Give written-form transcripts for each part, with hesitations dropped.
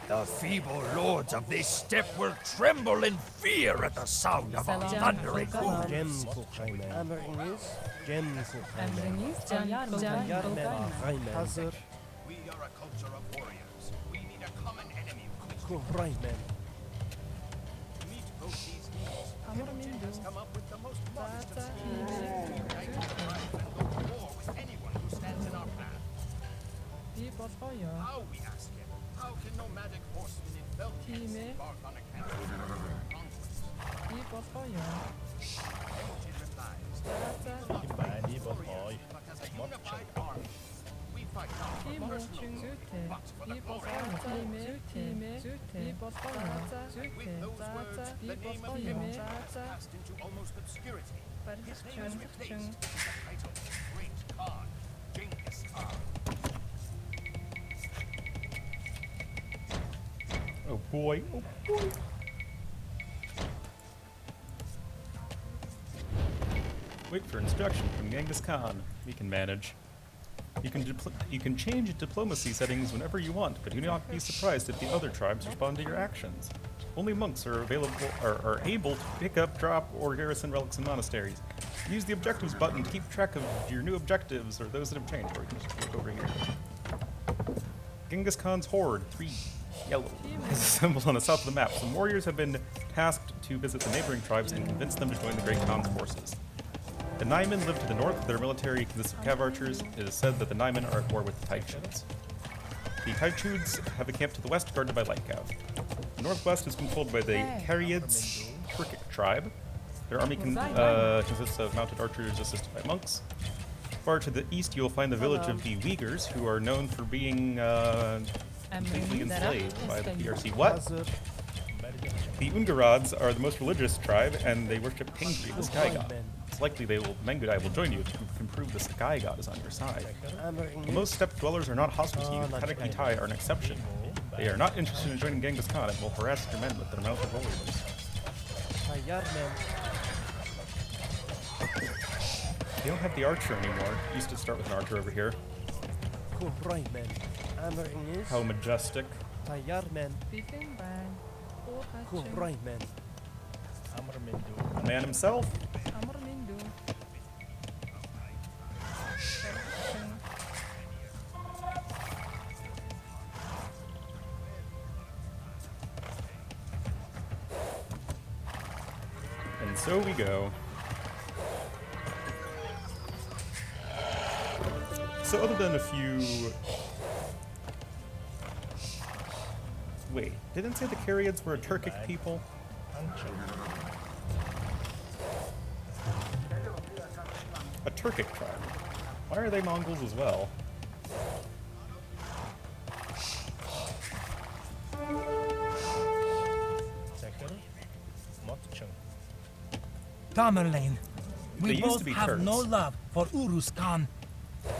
The feeble lords of this steppe will tremble in fear at the sound of our thundering hooves. Hazır. We are a culture of warriors. We need a common enemy quickly. Kuhraymen. To meet both these needs, Hamilton has come up with the most modest of schemes. We unite our tribes and go to war with anyone who stands in our path. How, we ask him, how can nomadic horsemen in felt tents embark on a campaign of conquest? Hamilton replies, we will not fight as warriors, but as a unified army. We fight not for personal glory, but for the glory of the And with those words, the name of Hamilton has passed into almost obscurity. His name is replaced with the title Great Khan, Genghis Khan. Oh boy, oh boy. Wait for instruction from Genghis Khan. We can manage. You can change diplomacy settings whenever you want, but do not be surprised if the other tribes respond to your actions. Only monks are able to pick up, drop, or garrison relics in monasteries. Use the objectives button to keep track of your new objectives or those that have changed. Or you can just look over here. Genghis Khan's horde, 3 yellow, is assembled on the south of the map. Some warriors have been tasked to visit the neighboring tribes and convince them to join the Great Khan's forces. The Naiman live to the north. Their military consists of cav archers. It is said that the Naiman are at war with the Taichuds. The Taichuds have a camp to the west guarded by light cav. The northwest is controlled by the Karyids Turkic tribe. Their army consists of mounted archers assisted by monks. Far to the east, you will find the village of the Uyghurs, who are known for being completely enslaved by the PRC. What? The Ungarads are the most religious tribe, and they worship Tengri, the sky god. It's likely Mengudai will join you if you can prove the sky god is on your side. Most steppe dwellers are not hostile to you. Kadak Itai are an exception. They are not interested in joining Genghis Khan and will harass your men with their mounted warriors. They don't have the archer anymore. Used to start with an archer over here. How majestic. The man himself. And so we go. So other than a few... Wait, didn't say the Karyids were a Turkic people? A Turkic tribe. Why are they Mongols as well? Tamerlane, They we used both to be have Turks. no love for Urus Khan.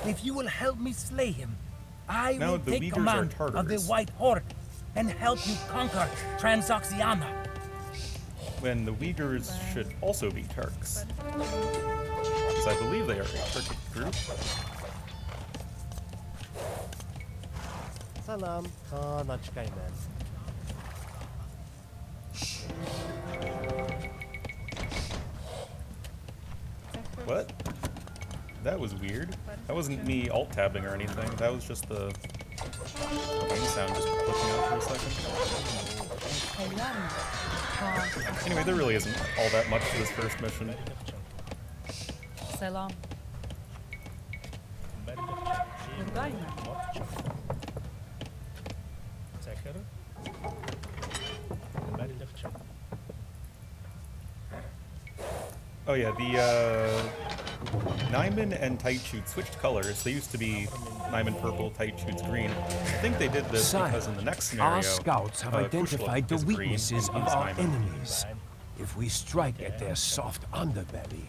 If you will help me slay him, I Now will the take Uyghurs are command of the Tartars. White Horde and help you conquer Transoxiana. When the Uyghurs should also be Turks. Because I believe they are a Turkic group. Salam, Khan Achkayman. What? That was weird. That wasn't me alt-tabbing or anything. That was just the game sound just clicking out for a second. Anyway, there really isn't all that much to this first mission. Selam. Buradayım. Oh yeah, the Naiman and Taichud switched colors. They used to be Naiman purple, Taichud's green. I think they did this because in the next scenario, Our scouts have identified the weaknesses of our enemies. If we strike at their soft underbelly,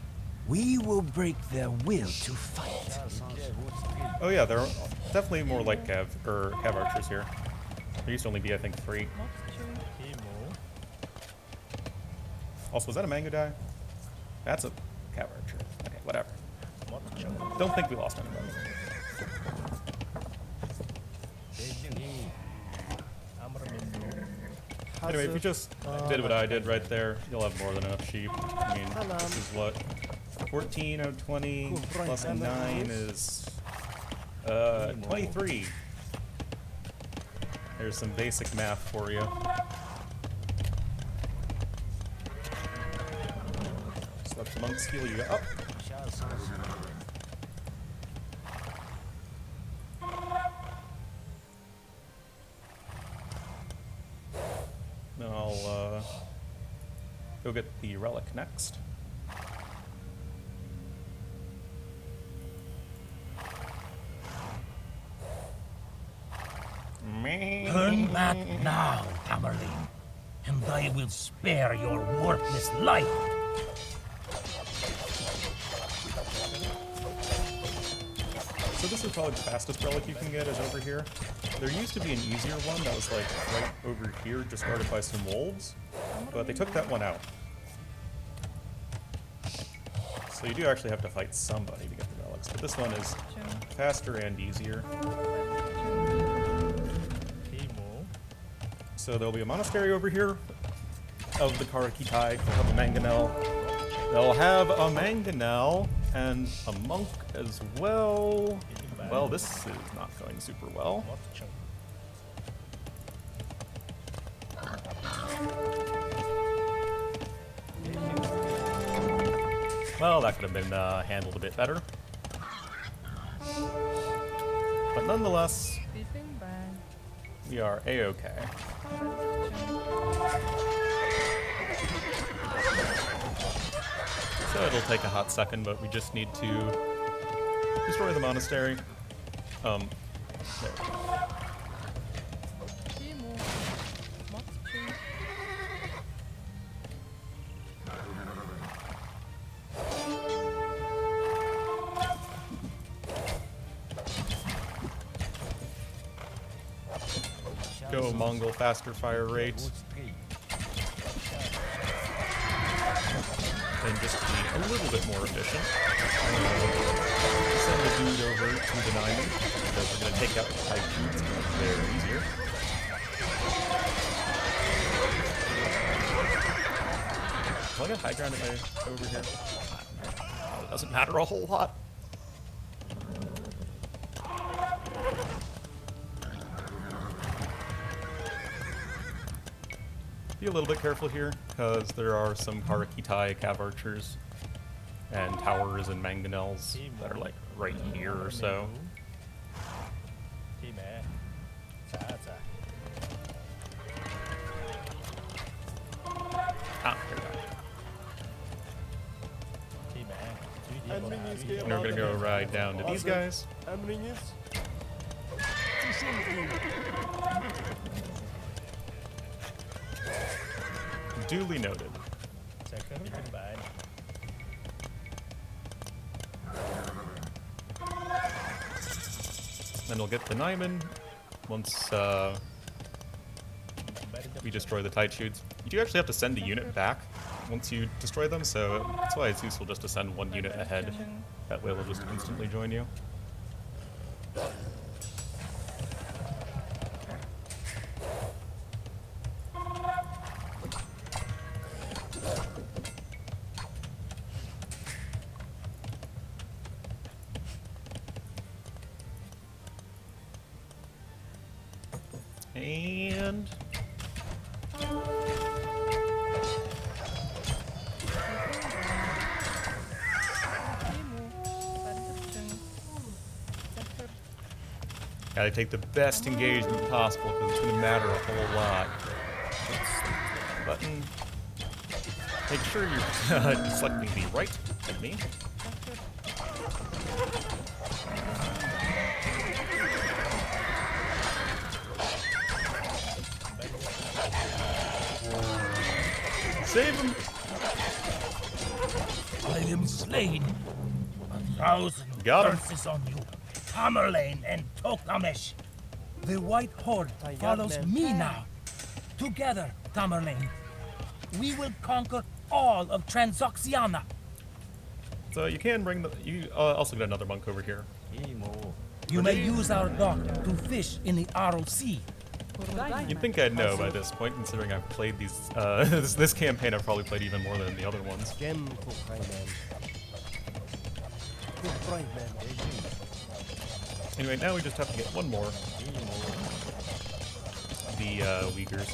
we will break their will to fight. Oh yeah, there are definitely more light cav archers here. There used to only be, I think, 3. Also, was that a Mangudai? That's a cav archer. Okay, whatever. Don't think we lost anybody. Anyway, if you just did what I did right there, you'll have more than enough sheep. I mean, this is what? 14 out of 20 plus a 9 is 23. There's some basic math for you. Just let the monks heal you up. I'll go get the relic next. Turn back now, Tamerlane, and I will spare your worthless life. So this is probably the fastest relic you can get is over here. There used to be an easier one that was like right over here, just guarded by some wolves, but they took that one out. So you do actually have to fight somebody to get the relics, but this one is faster and easier. So there'll be a monastery over here of the Karakitai. They'll have a mangonel. They'll have a mangonel and a monk as well. Well, this is not going super well. Well, that could have been handled a bit better. But nonetheless, we are A-okay. So it'll take a hot second, but we just need to destroy the monastery. There. Go Mongol faster fire rate. And just be a little bit more efficient. Send the dude over to the Naiman, because we're going to take out the tight shoots there easier. Do I get high ground over here? Oh, it doesn't matter a whole lot. Be a little bit careful here, because there are some Karakitai cav archers and towers and mangonels that are like right here or so. Ah, here we go. And we're gonna go right down to these guys. Duly noted. Then we'll get the Naiman once we destroy the tight shoots. You do actually have to send a unit back once you destroy them, so that's why it's useful just to send one unit ahead. That way they'll just instantly join you. And gotta take the best engagement possible because it's gonna matter a whole lot. Button. Make sure you're selecting the right enemy. Save him! I am slain. 1,000 Got him. curses on you, Tamerlane and Tokamesh. The White Horde follows me now. Together, Tamerlane, we will conquer all of Transoxiana. So you can bring the... You also get another monk over here. You may use our dock to fish in the Aral Sea. You'd think I'd know by this point, considering I've played these. This campaign I've probably played even more than the other ones. Gem Raiman. Raiman. Anyway, now we just have to get one more. The Uyghurs.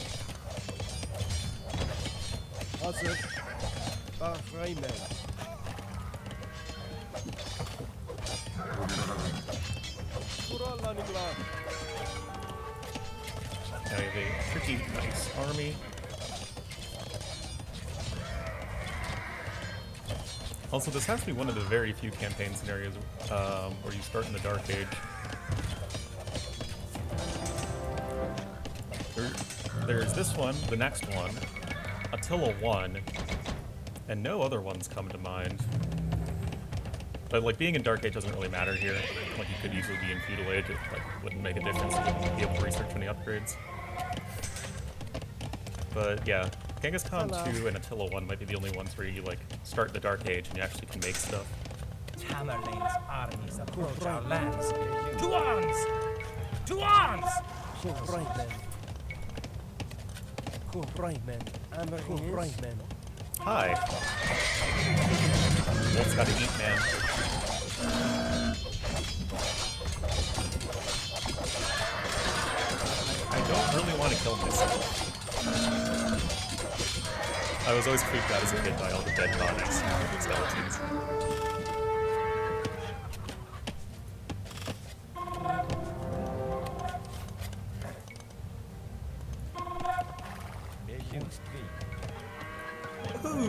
Hazır. Raiman. Kurallanılar. Now we have a pretty nice army. Also, this has to be one of the very few campaign scenarios where you start in the Dark Age. There's this one, the next one, Attila 1, and no other ones come to mind. But like being in Dark Age doesn't really matter here. Like you could easily be in Feudal Age, it like wouldn't make a difference. You wouldn't be able to research any upgrades. But yeah, Genghis Khan 2 and Attila 1 might be the only ones where you like start the Dark Age and you actually can make stuff. Tamerlane's armies approach our lands. To arms! To arms! Raiman. Raiman. Amir. Raiman. Hi. Wolf's gotta eat, man. I don't really want to kill myself. I was always creeped out as a kid by all the dead bodies and skeletons.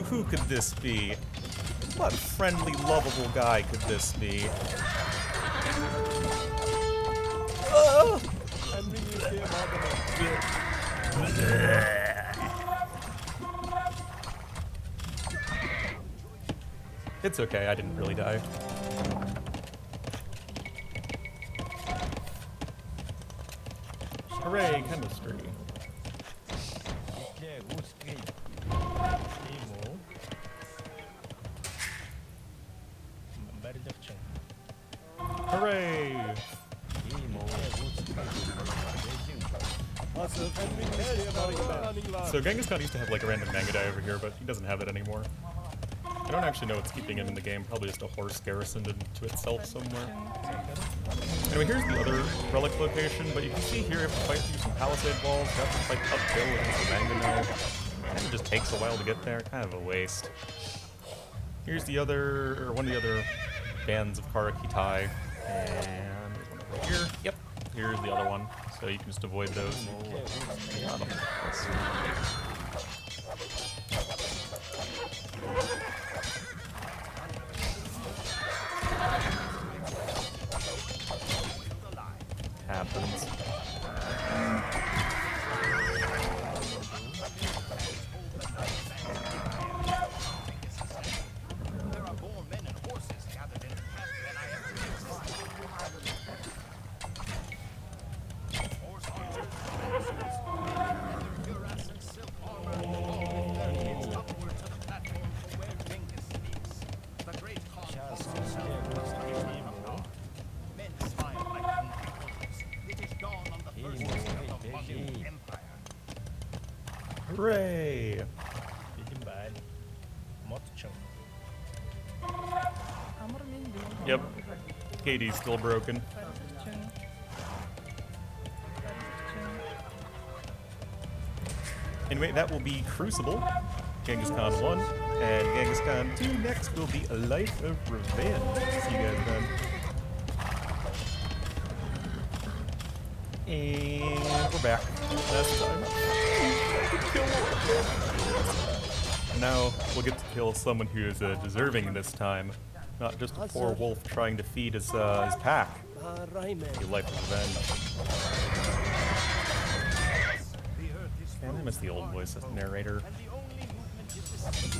Who could this be? What friendly, lovable guy could this be? Oh! It's okay, I didn't really die. Hooray, chemistry. Hooray! So Genghis Khan used to have like a random manga guy over here, but he doesn't have it anymore. I don't actually know what's keeping him in the game, probably just a horse garrisoned into itself somewhere. Anyway, here's the other relic location, but you can see here you have to fight through some palisade walls, you have to fight uphill against the mangonel. And it just takes a while to get there, kind of a waste. Here's the other, or one of the other bands of Karakitai. And there's one over here. Yep, here's the other one. So you can just avoid those. Got 'em. Happens. There are more men and horses gathered in the camp than I ever existed. Horse archers, lancers, leather cuirass and silk armor, all with their heads upward to the platform from where Genghis speaks. The great Khan himself must have come now. Men smile like hungry wolves. It is dawn on the first day of the Mongol Empire. Hooray! Yep. Katie's still broken. Anyway, that will be Crucible, Genghis Khan 1, and Genghis Khan 2 next will be A Life of Revenge. See you guys then. And we're back. Last time. Now we'll get to kill someone who is deserving this time. Not just a poor wolf trying to feed his pack. A life of revenge. And I miss the old voice of the narrator. And the only movement is the sea.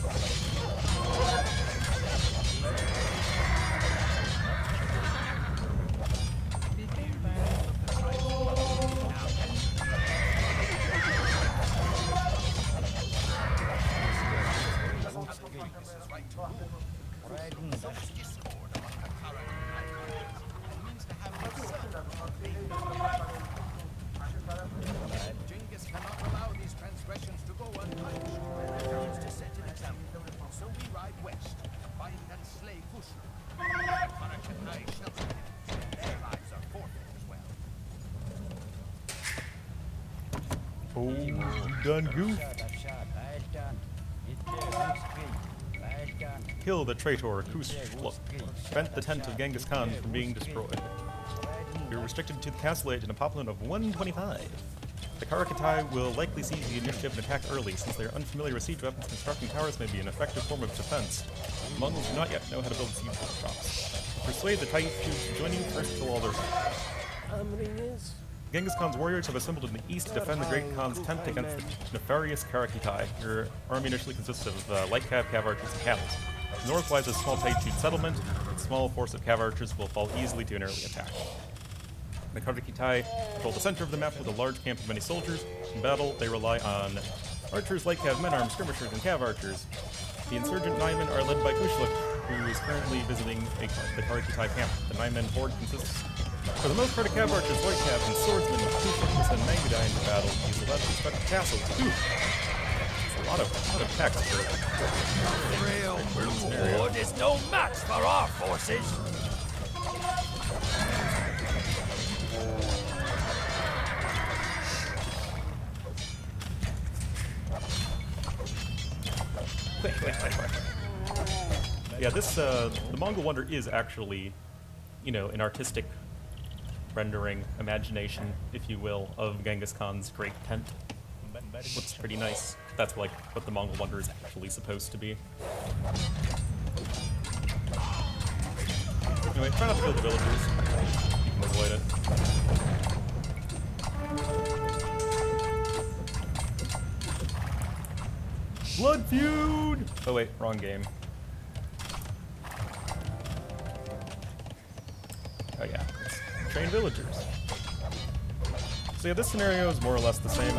Oh, you done goof. Kill the traitor Kusluk. Prevent the tent of Genghis Khan from being destroyed. You're restricted to the castle age and a population of 125. The Karakatai will likely seize the initiative and attack early, since they are unfamiliar with siege weapons. Constructing towers may be an effective form of defense. The Mongols do not yet know how to build siege workshops. Persuade the Taif to join you first to all their Amir. Genghis Khan's warriors have assembled in the east to defend the Great Khan's tent against the nefarious Karakitai. Your army initially consists of light cav archers, and camels. North lies a small Taichute settlement. A small force of cav archers will fall easily to an early attack. The Karakitai control the center of the map with a large camp of many soldiers. In battle, they rely on archers, light cav, men-arms, skirmishers, and cav archers. The insurgent Naiman are led by Kushlik, who is currently visiting the Karakitai camp. The Naiman horde consists, for the most part, of cav archers, white cav, and swordsmen with Kushlik to send Mangudai into battle. He's allowed to respect the castle. It's a lot of text for a Real blue horde is no match for our forces. Wait. Yeah, this, the Mongol Wonder is actually, you know, an artistic rendering, imagination, if you will, of Genghis Khan's great tent. Looks pretty nice. That's like what the Mongol Wonder is actually supposed to be. Anyway, try not to kill the villagers. You can avoid it. Blood feud! Oh wait, wrong game. Oh yeah, it's train villagers. So yeah, this scenario is more or less the same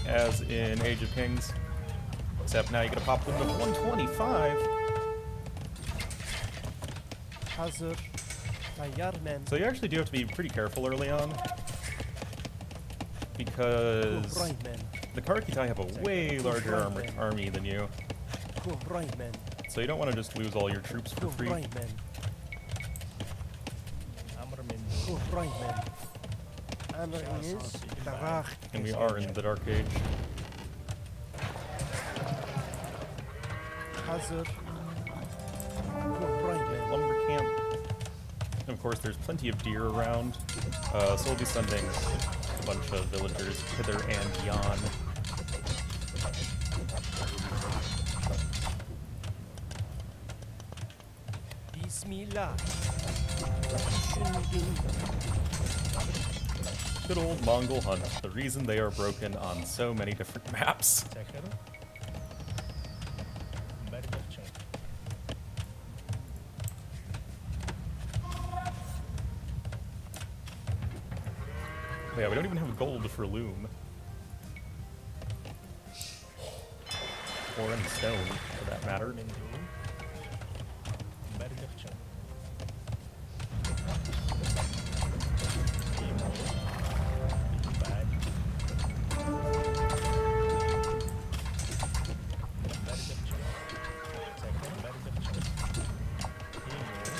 as in Age of Kings, except now you get a pop limit of 125. Hazır. Tayyar men. So you actually do have to be pretty careful early on, because Right men. the Karakitai have a way larger army than you, Right men. so you don't want to just lose all your troops for free. Right men. Right men. Amir is Tatar. And we are in the Dark Age. Hazır. Right men. Lumber camp. And of course, there's plenty of deer around, so we'll be sending a bunch of villagers hither and yon. Bismillah. Good old Mongol hunt, the reason they are broken on so many different maps. Yeah, we don't even have gold for loom. Or any stone, for that matter.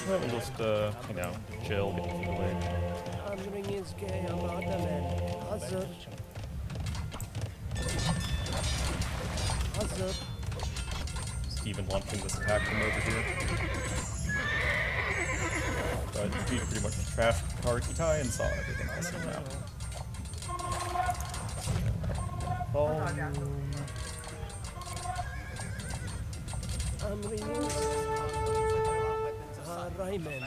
Well, we'll just, you know, chill, get the food away. Amir is gay about the men. Hazır. Hazır. Even launching this attack from over here. But we pretty much trashed Karakitai and saw everything else in the map. Amir is right men.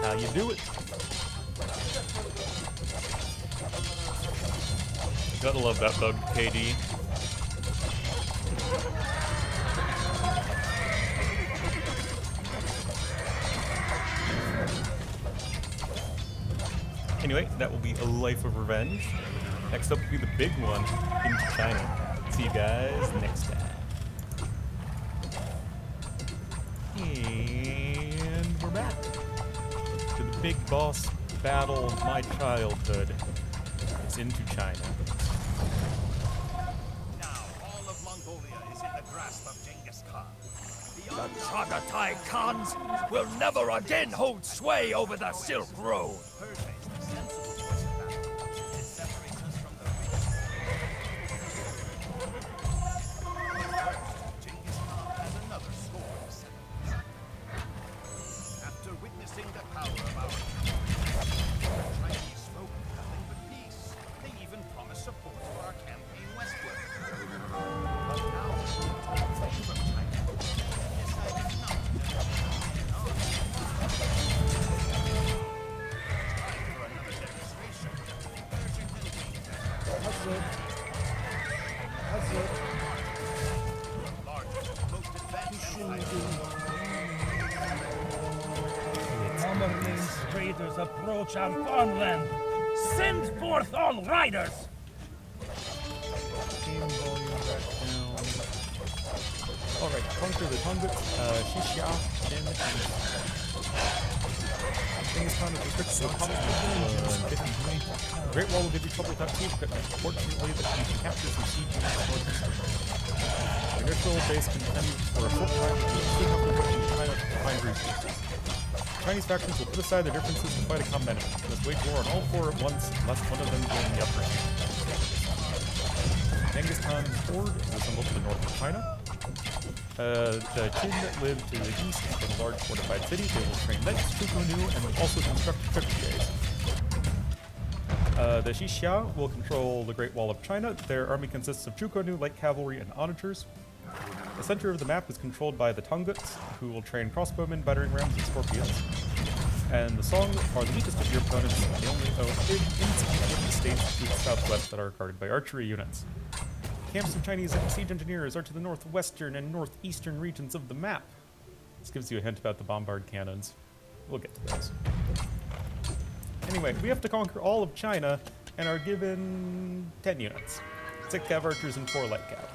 How you do it? Gotta love that bug, KD. Anyway, that will be A Life of Revenge. Next up will be the big one, Into China. See you guys next time. And we're back to the big boss battle of my childhood. It's Into China. Now all of Mongolia is in the grasp of Genghis Khan. The Chagatai Khans will never again hold sway over the Silk Road. Persia is the sensible choice of battle. It separates us from the rich. Genghis Khan has another score to settle. After witnessing the power of our the Chinese spoke nothing but peace. They even promised support for our campaign westward. But now, away from China, they decided not to continue on. Time for another demonstration. Persia can gain that Hazır. Hazır. largest, most advanced empire. Tamerlane's raiders approach our farmland. Send forth all riders! Game volume back down. Alright, conquer the Tonguts, Xixia, Jin, and Genghis Khan is restricted to a common 50. The Great Wall will give you trouble without team equipment. Fortunately, that you can capture some siege units for the initial base can defend for a short time, but you still have to work in China to find resources. Chinese factions will put aside their differences to fight a common enemy. Let's wage war on all four at once, unless one of them gain the upper hand. Genghis Khan's horde is assembled to the north of China. The Qin live to the east in a large fortified city. They will train knights, Chukonu, and also construct trebuchets. The Xixia will control the Great Wall of China. Their army consists of Chukonu, light cavalry, and onagers. The center of the map is controlled by the Tonguts, who will train crossbowmen, battering rams, and scorpions. And the Song are the weakest of your opponents. They only own insignificant states to the southwest that are guarded by archery units. Camps of Chinese siege engineers are to the northwestern and northeastern regions of the map. This gives you a hint about the bombard cannons. We'll get to those. Anyway, we have to conquer all of China and are given 10 units. 6 cav archers and 4 light cav.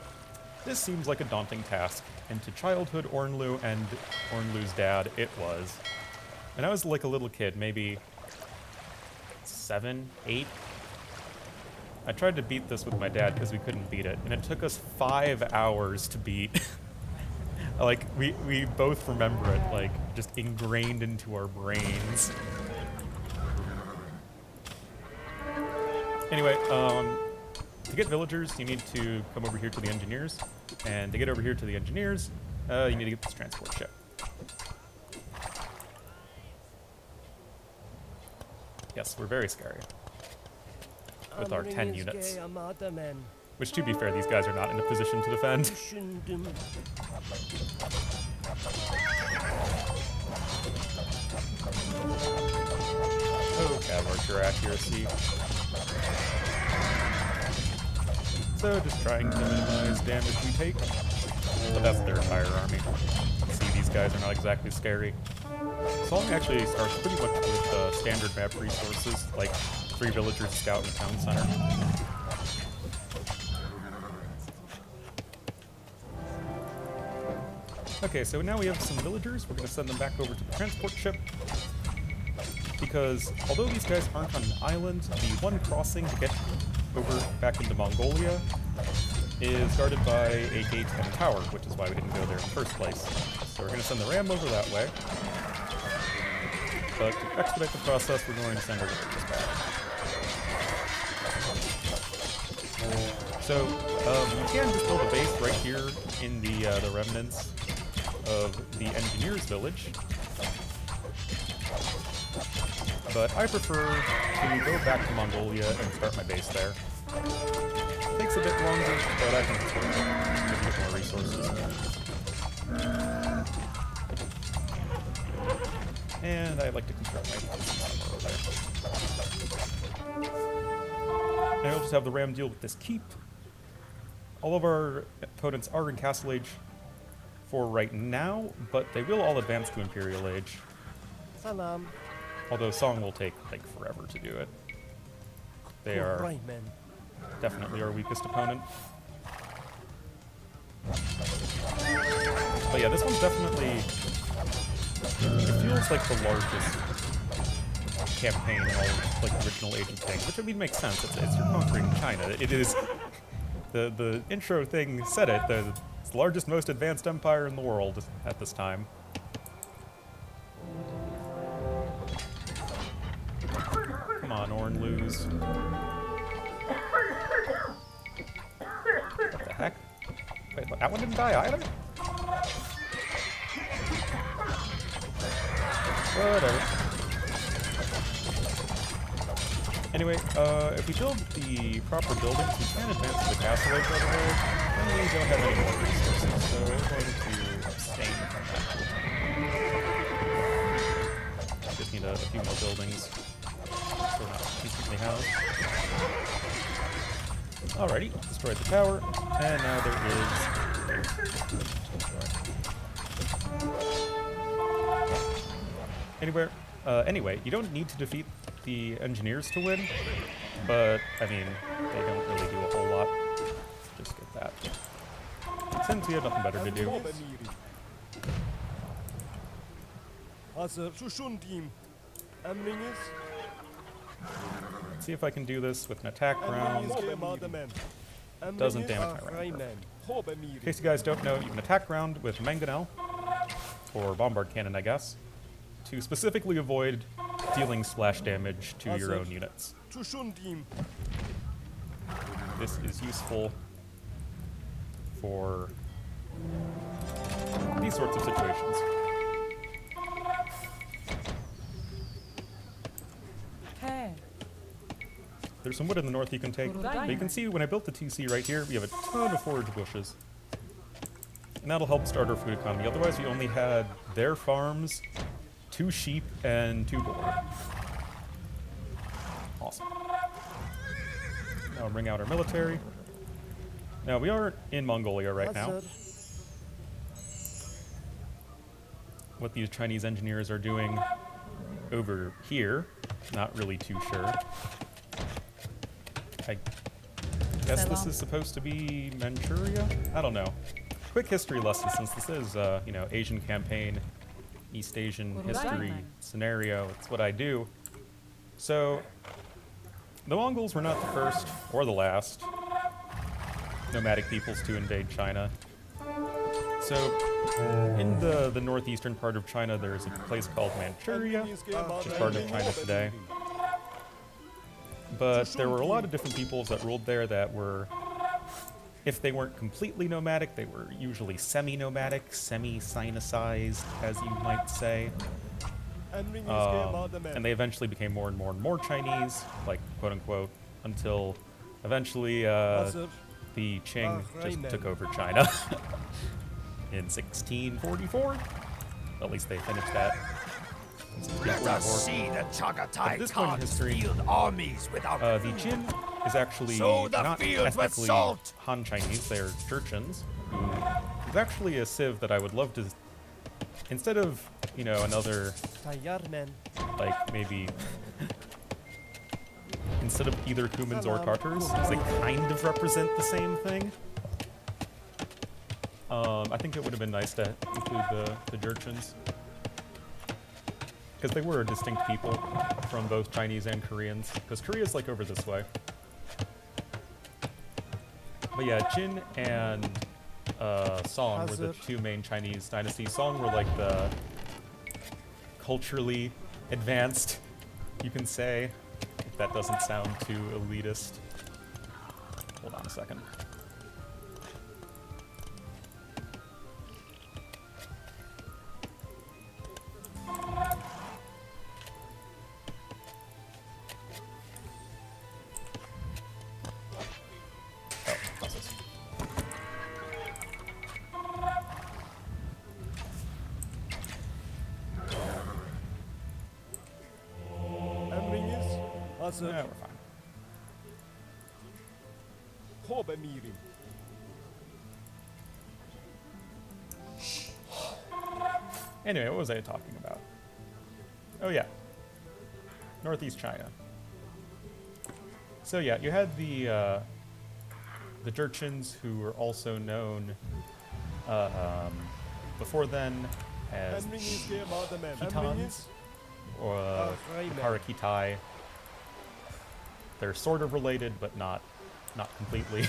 This seems like a daunting task, and to childhood Ornlu and Ornlu's dad, it was. And I was like a little kid, maybe 7, 8. I tried to beat this with my dad because we couldn't beat it, and it took us 5 hours to beat. Like, we both remember it, like, just ingrained into our brains. Anyway, to get villagers, you need to come over here to the engineers, and to get over here to the engineers, you need to get this transport ship. Yes, we're very scary. With our 10 units. Which, to be fair, these guys are not in a position to defend. Oh, cav archer accuracy. So, just trying to minimize damage we take. But that's their entire army. See, these guys are not exactly scary. Song actually starts pretty much with standard map resources, like 3 villagers, scout, and town center. Okay, so now we have some villagers. We're going to send them back over to the transport ship. Because although these guys aren't on an island, the one crossing to get over back into Mongolia is guarded by a gate and a tower, which is why we didn't go there in the first place. So we're going to send the ram over that way. But to expedite the process, we're going to send our villagers back. So, you can just build a base right here in the remnants of the engineers' village. But I prefer to go back to Mongolia and start my base there. Takes a bit longer, but I think it's worth it. Give you more resources. And I like to construct my defenses over there. And I'll just have the ram deal with this keep. All of our opponents are in Castle Age for right now, but they will all advance to Imperial Age. Salam. Although Song will take like forever to do it. They are Right, man. definitely our weakest opponent. But yeah, this one's definitely, it feels like the largest campaign in all of, like, original Age of things, which I mean makes sense. It's you're conquering China. It is, the intro thing said it, it's the largest, most advanced empire in the world at this time. Come on, Orn, lose. What the heck? Wait, that one didn't die either? Whatever. Anyway, if we build the proper buildings, we can advance to the castle right away, and we don't have any more resources, so we're going to abstain from that. Just need a few more buildings, so we're not instantly housed. Alrighty, destroyed the tower, and now there is... Anyway, you don't need to defeat the engineers to win, but, I mean, they don't really do a whole lot. Just get that. Since we have nothing better to do. Hazır. Şu diyeyim. Emriniz. See if I can do this with an attack round. Doesn't damage my round. In case you guys don't know, you can attack round with Mangonel, or Bombard Cannon, I guess, to specifically avoid dealing splash damage to your own units. This is useful for these sorts of situations. Hey. There's some wood in the north you can take, but you can see when I built the TC right here, we have a ton of forage bushes. And that'll help start our food economy. Otherwise, we only had their farms, 2 sheep, and 2 boar. Awesome. Now bring out our military. Now, we are in Mongolia right now. What these Chinese engineers are doing over here, not really too sure. I guess this is supposed to be Manchuria? I don't know. Quick history lesson, since this is, you know, Asian campaign, East Asian history scenario. It's what I do. So, the Mongols were not the first or the last nomadic peoples to invade China. So, in the northeastern part of China, there's a place called Manchuria, which is part of China today. But there were a lot of different peoples that ruled there that were, if they weren't completely nomadic, they were usually semi-nomadic, semi-sinicized, as you might say. And they eventually became more and more and more Chinese, like, quote-unquote, until eventually the Qing just took over China in 1644. At least they finished that. Let us see the Chagatai Khans field armies without the Jin is actually not ethnically Han Chinese, they're Jurchens. It's actually a civ that I would love to, instead of, you know, another, like, maybe, instead of either Cumans or Tartars, because they kind of represent the same thing. I think it would have been nice to include the Jurchens, because they were a distinct people from both Chinese and Koreans, because Korea's like over this way. But yeah, Jin and Song were the 2 main Chinese dynasties. Song were like the culturally advanced, you can say, if that doesn't sound too elitist. Hold on a second. Yeah, we're fine. Anyway, what was I talking about? Oh yeah. Northeast China. So yeah, you had the Jurchens, who were also known before then as Khitans, or Karakitai. They're sort of related, but not completely.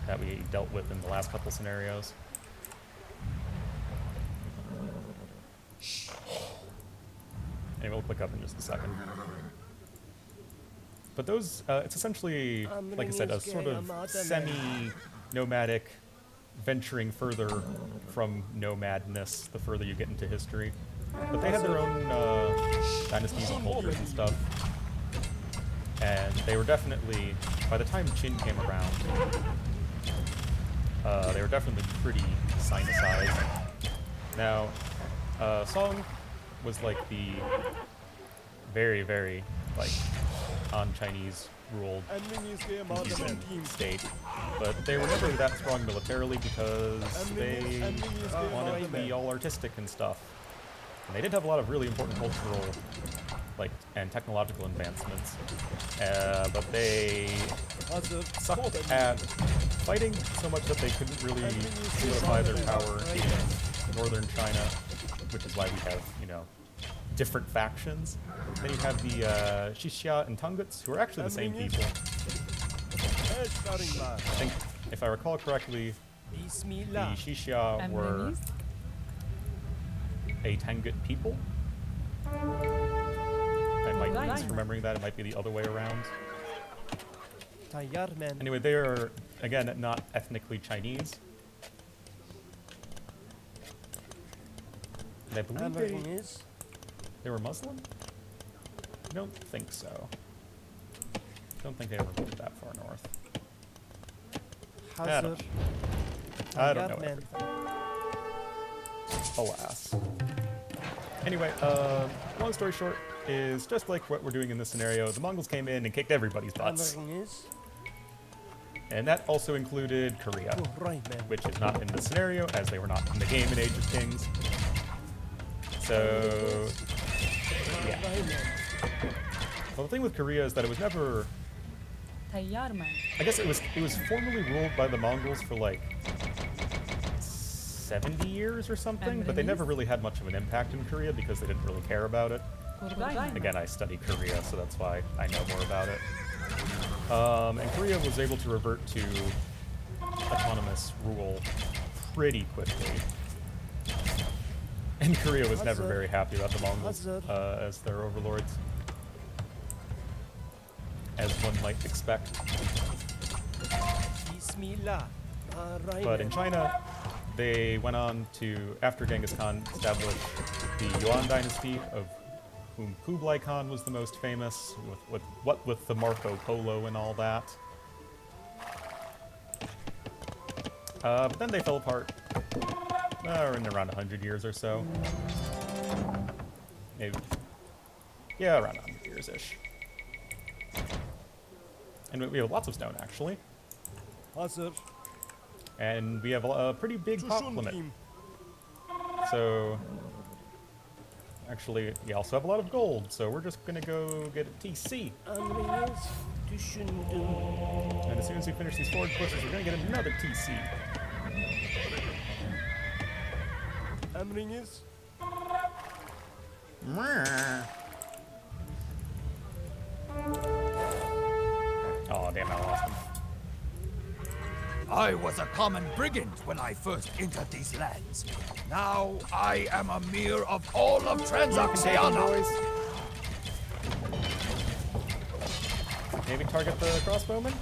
That we dealt with in the last couple scenarios. Anyway, we'll click up in just a second. But those, it's essentially, like I said, a sort of semi-nomadic venturing further from nomadness the further you get into history. But they had their own dynasties and cultures and stuff. And they were definitely, by the time Qin came around, they were definitely pretty Sinicized. Now, Song was like the very, very, like, Han-Chinese ruled state, but they were never that strong militarily because they wanted to be all artistic and stuff. And they did have a lot of really important cultural, like, and technological advancements, but they sucked at fighting so much that they couldn't really solidify their power in northern China, which is why we have, you know, different factions. Then you have the Xixia and Tunguts, who are actually the same people. I think, if I recall correctly, the Xixia were a Tangut people. I might be misremembering that. It might be the other way around. Anyway, they are, again, not ethnically Chinese. And I believe they were Muslim? I don't think so. I don't think they ever moved that far north. I don't know everything. Alas. Anyway, long story short is just like what we're doing in this scenario. The Mongols came in and kicked everybody's butts. And that also included Korea, which is not in the scenario, as they were not in the game in Age of Kings. So, yeah. Well, the thing with Korea is that it was never... I guess it was formerly ruled by the Mongols for like 70 years or something, but they never really had much of an impact in Korea because they didn't really care about it. Again, I study Korea, so that's why I know more about it. And Korea was able to revert to autonomous rule pretty quickly. And Korea was never very happy about the Mongols as their overlords, as one might expect. But in China, they went on to, after Genghis Khan, establish the Yuan dynasty, of whom Kublai Khan was the most famous, with the Marco Polo and all that. But then they fell apart in around 100 years or so. Maybe, yeah, around 100 years-ish. And we have lots of stone, actually. And we have a pretty big pop limit. So, actually, we also have a lot of gold, so we're just gonna go get a TC. And as soon as we finish these forward pushes, we're gonna get another TC. Oh, damn, I lost him. I was a common brigand when I first entered these lands. Now I am Amir of all of Transoxiana. Maybe target the crossbowman?